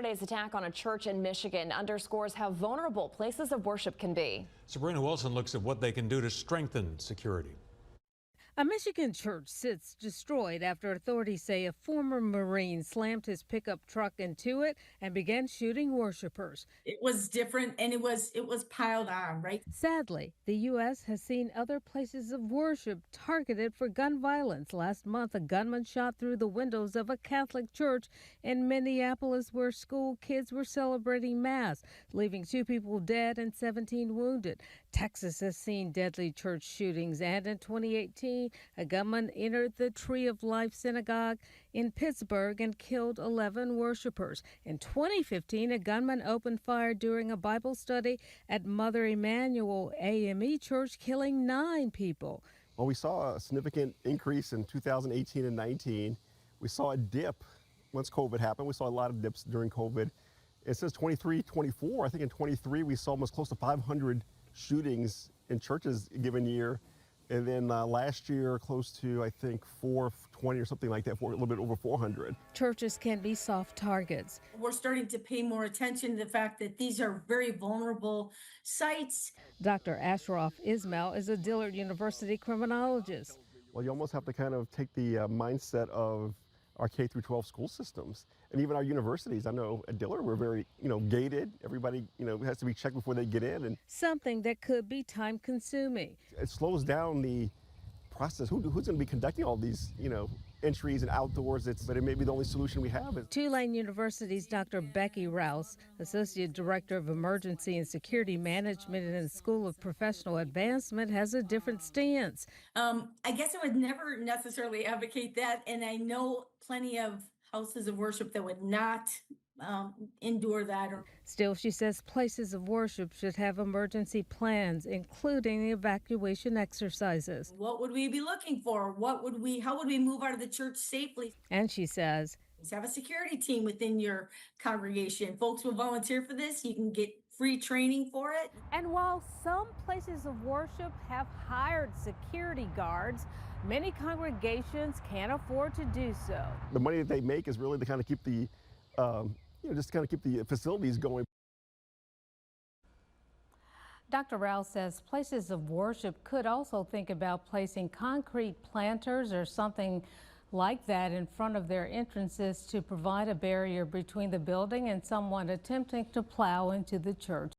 Saturday's attack on a church in Michigan underscores how vulnerable places of worship can be. Sabrina Wilson looks at what they can do to strengthen security. A Michigan church sits destroyed after authorities say a former Marine slammed his pickup truck into it and began shooting worshipers. It was different, and it was piled on, right? Sadly, the U.S. has seen other places of worship targeted for gun violence. Last month, a gunman shot through the windows of a Catholic church in Minneapolis where school kids were celebrating Mass, leaving 2 people dead and 17 wounded. Texas has seen deadly church shootings, and in 2018, a gunman entered the Tree of Life Synagogue in Pittsburgh and killed 11 worshipers. In 2015, a gunman opened fire during a Bible study at Mother Emanuel AME Church, killing 9 people. Well, we saw a significant increase in 2018 and 19. We saw a dip once COVID happened. We saw a lot of dips during COVID. It says 23, 24. I think in 23 we saw almost close to 500 shootings in churches a given year. And then last year, close to, I think, 420 or something like that, a little bit over 400. Churches can be soft targets. We're starting to pay more attention to the fact that these are very vulnerable sites. Dr. Ashraf Ismail is a Dillard University criminologist. Well, you almost have to kind of take the mindset of our K through 12 school systems and even our universities. I know at Dillard we're very, gated. Everybody, has to be checked before they get in. And something that could be time consuming. It slows down the process. Who's going to be conducting all these, entries and outdoors? But it may be the only solution we have. Tulane University's Dr. Becky Rouse, Associate Director of Emergency and Security Management in the School of Professional Advancement, has a different stance. I guess I would never necessarily advocate that, and I know plenty of houses of worship that would not endure that. Still, she says places of worship should have emergency plans, including evacuation exercises. What would we be looking for? How would we move out of the church safely? And she says, have a security team within your congregation. Folks will volunteer for this. You can get free training for it. And while some places of worship have hired security guards, many congregations can't afford to do so. The money that they make is really to kind of keep the just kind of keep the facilities going. Dr. Rouse says places of worship could also think about placing concrete planters or something like that in front of their entrances to provide a barrier between the building and someone attempting to plow into the church.